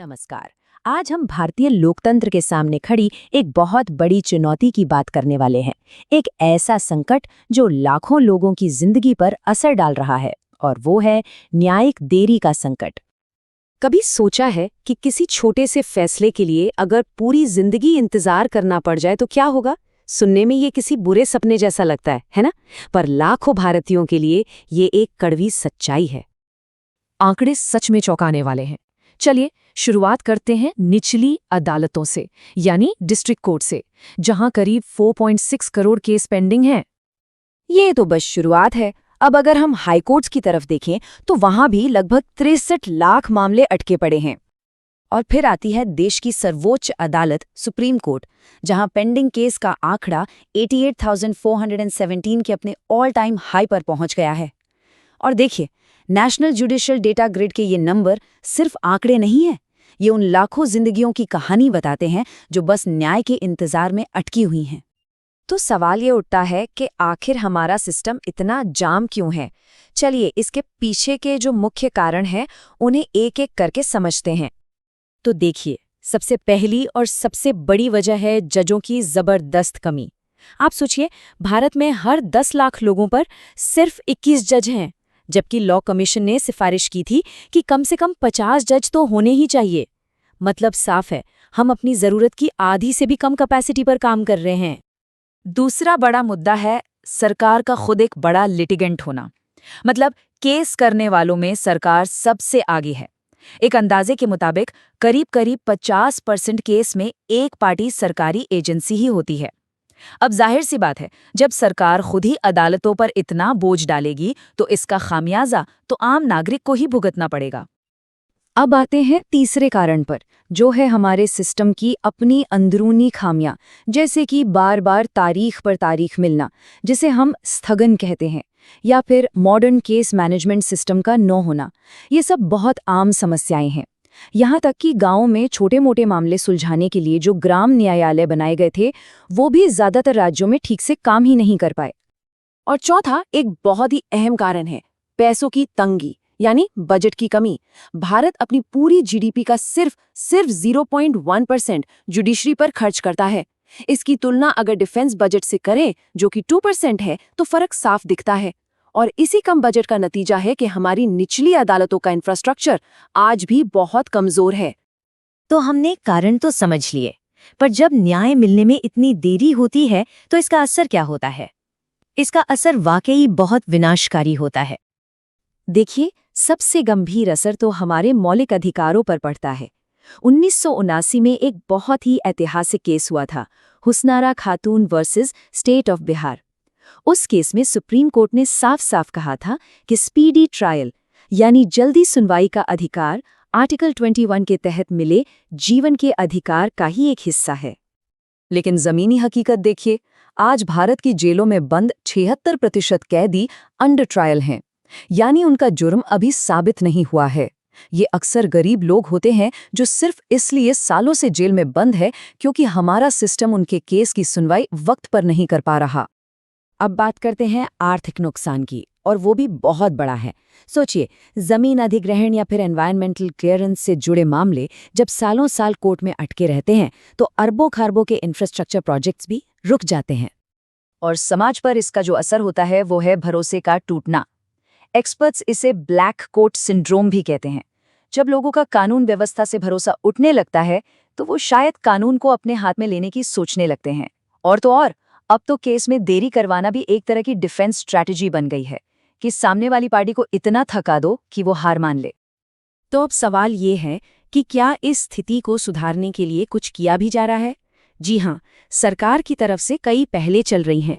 नमस्कार। आज हम भारतीय लोकतंत्र के सामने खड़ी एक बहुत बड़ी चुनौती की बात करने वाले हैं। एक ऐसा संकट जो लाखों लोगों की जिंदगी पर असर डाल रहा है, और वो है न्यायिक देरी का संकट। कभी सोचा है कि किसी छोटे से फैसले के लिए अगर पूरी जिंदगी इंतजार करना पड़ जाए तो क्या होगा? सुनने में ये किसी बुरे सपने जैसा लगता है ना? पर लाखों भारतीयों के लिए ये एक कड़वी सच्चाई है। आंकड़े सच में चौंकाने वाले हैं। चलिए शुरुआत करते हैं निचली अदालतों से, यानी डिस्ट्रिक्ट कोर्ट से, जहां करीब 4.6 करोड़ केस पेंडिंग हैं। ये तो बस शुरुआत है। अब अगर हम हाई कोर्ट्स की तरफ देखें तो वहां भी लगभग 63 लाख मामले अटके पड़े हैं। और फिर आती है देश की सर्वोच्च अदालत सुप्रीम कोर्ट, जहां पेंडिंग केस का आंकड़ा 88,417 के अपने ऑल टाइम हाई पर पहुंच गया है। और देखिए, नेशनल जुडिशियल डेटा ग्रिड के ये नंबर सिर्फ आंकड़े नहीं है, ये उन लाखों जिंदगियों की कहानी बताते हैं जो बस न्याय के इंतजार में अटकी हुई हैं। तो सवाल ये उठता है कि आखिर हमारा सिस्टम इतना जाम क्यों है? चलिए इसके पीछे के जो मुख्य कारण हैं उन्हें एक एक करके समझते हैं। तो देखिए, सबसे पहली और सबसे बड़ी वजह है जजों की जबरदस्त कमी। आप सोचिए, भारत में हर 10 लाख लोगों पर सिर्फ 21 जज हैं, जबकि लॉ कमीशन ने सिफारिश की थी कि कम से कम 50 जज तो होने ही चाहिए। मतलब साफ है, हम अपनी जरूरत की आधी से भी कम कैपेसिटी पर काम कर रहे हैं। दूसरा बड़ा मुद्दा है सरकार का खुद एक बड़ा लिटिगेंट होना। मतलब केस करने वालों में सरकार सबसे आगे है। एक अंदाजे के मुताबिक करीब 50% केस में एक पार्टी सरकारी एजेंसी ही होती है। अब जाहिर सी बात है, जब सरकार खुद ही अदालतों पर इतना बोझ डालेगी तो इसका खामियाजा तो आम नागरिक को ही भुगतना पड़ेगा। अब आते हैं तीसरे कारण पर, जो है हमारे सिस्टम की अपनी अंदरूनी खामियां, जैसे कि बार बार तारीख पर तारीख मिलना, जिसे हम स्थगन कहते हैं, या फिर मॉडर्न केस मैनेजमेंट सिस्टम का न होना। ये सब बहुत आम समस्याएं हैं। यहाँ तक कि गांव में छोटे मोटे मामले सुलझाने के लिए जो ग्राम न्यायालय बनाए गए थे, वो भी ज्यादातर राज्यों में ठीक से काम ही नहीं कर पाए। और चौथा एक बहुत ही अहम कारण है पैसों की तंगी, यानी बजट की कमी। भारत अपनी पूरी जीडीपी का सिर्फ 0.1% जुडिशरी पर खर्च करता है। इसकी तुलना अगर डिफेंस बजट से करें, जो कि 2% है, तो फर्क साफ दिखता है। और इसी कम बजट का नतीजा है कि हमारी निचली अदालतों का इंफ्रास्ट्रक्चर आज भी बहुत कमजोर है। तो हमने कारण तो समझ लिए, पर जब न्याय मिलने में इतनी देरी होती है तो इसका असर क्या होता है? इसका असर वाकई बहुत विनाशकारी होता है। देखिए, सबसे गंभीर असर तो हमारे मौलिक अधिकारों पर पड़ता है। 1979 में एक बहुत ही ऐतिहासिक केस हुआ था, हुस्नारा खातून वर्सेस स्टेट ऑफ बिहार। उस केस में सुप्रीम कोर्ट ने साफ साफ कहा था कि स्पीडी ट्रायल, यानी जल्दी सुनवाई का अधिकार, आर्टिकल 21 के तहत मिले जीवन के अधिकार का ही एक हिस्सा है। लेकिन जमीनी हकीकत देखिए, आज भारत की जेलों में बंद 76% कैदी अंडर ट्रायल हैं, यानी उनका जुर्म अभी साबित नहीं हुआ है। ये अक्सर गरीब लोग होते हैं जो सिर्फ इसलिए सालों से जेल में बंद है क्योंकि हमारा सिस्टम उनके केस की सुनवाई वक्त पर नहीं कर पा रहा। अब बात करते हैं आर्थिक नुकसान की, और वो भी बहुत बड़ा है। सोचिए, जमीन अधिग्रहण या फिर एनवायरमेंटल क्लियरेंस से जुड़े मामले जब सालों साल कोर्ट में अटके रहते हैं तो अरबों खरबों के इंफ्रास्ट्रक्चर प्रोजेक्ट्स भी रुक जाते हैं। और समाज पर इसका जो असर होता है वो है भरोसे का टूटना। एक्सपर्ट्स इसे ब्लैक कोट सिंड्रोम भी कहते हैं। जब लोगों का कानून व्यवस्था से भरोसा उठने लगता है तो वो शायद कानून को अपने हाथ में लेने की सोचने लगते हैं। और तो और, अब तो केस में देरी करवाना भी एक तरह की डिफेंस स्ट्रैटेजी बन गई है कि सामने वाली पार्टी को इतना थका दो कि वो हार मान ले। तो अब सवाल ये है कि क्या इस स्थिति को सुधारने के लिए कुछ किया भी जा रहा है? जी हाँ, सरकार की तरफ से कई पहले चल रही हैं।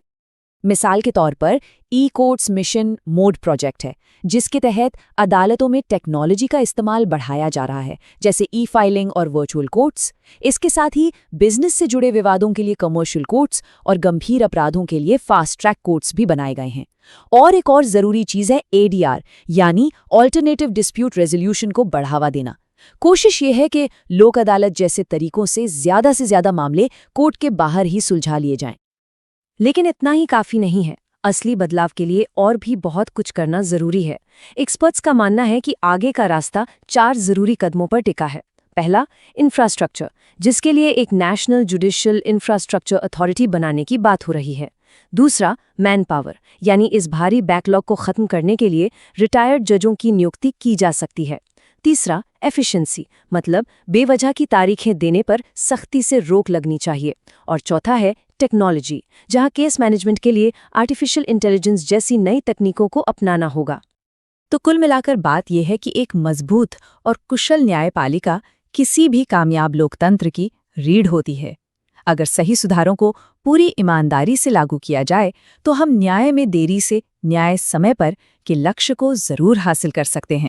मिसाल के तौर पर ई कोर्ट्स मिशन मोड प्रोजेक्ट है, जिसके तहत अदालतों में टेक्नोलॉजी का इस्तेमाल बढ़ाया जा रहा है, जैसे ई फाइलिंग और वर्चुअल कोर्ट्स। इसके साथ ही बिजनेस से जुड़े विवादों के लिए कमर्शियल कोर्ट्स और गंभीर अपराधों के लिए फास्ट ट्रैक कोर्ट्स भी बनाए गए हैं। और एक और जरूरी चीज है एडीआर, यानी ऑल्टरनेटिव डिस्प्यूट रेजोल्यूशन को बढ़ावा देना। कोशिश ये है कि लोक अदालत जैसे तरीकों से ज्यादा मामले कोर्ट के बाहर ही सुलझा लिए जाएं। लेकिन इतना ही काफी नहीं है। असली बदलाव के लिए और भी बहुत कुछ करना जरूरी है। एक्सपर्ट्स का मानना है कि आगे का रास्ता 4 जरूरी कदमों पर टिका है। पहला, इंफ्रास्ट्रक्चर, जिसके लिए एक नेशनल जुडिशियल इंफ्रास्ट्रक्चर अथॉरिटी बनाने की बात हो रही है। दूसरा, मैन पावर, यानी इस भारी बैकलॉग को खत्म करने के लिए रिटायर्ड जजों की नियुक्ति की जा सकती है। तीसरा, एफिशिएंसी, मतलब बेवजह की तारीखें देने पर सख्ती से रोक लगनी चाहिए। और चौथा है टेक्नोलॉजी, जहां केस मैनेजमेंट के लिए आर्टिफिशियल इंटेलिजेंस जैसी नई तकनीकों को अपनाना होगा। तो कुल मिलाकर बात यह है कि एक मजबूत और कुशल न्यायपालिका किसी भी कामयाब लोकतंत्र की रीढ़ होती है। अगर सही सुधारों को पूरी ईमानदारी से लागू किया जाए तो हम न्याय में देरी से न्याय समय पर के लक्ष्य को जरूर हासिल कर सकते हैं।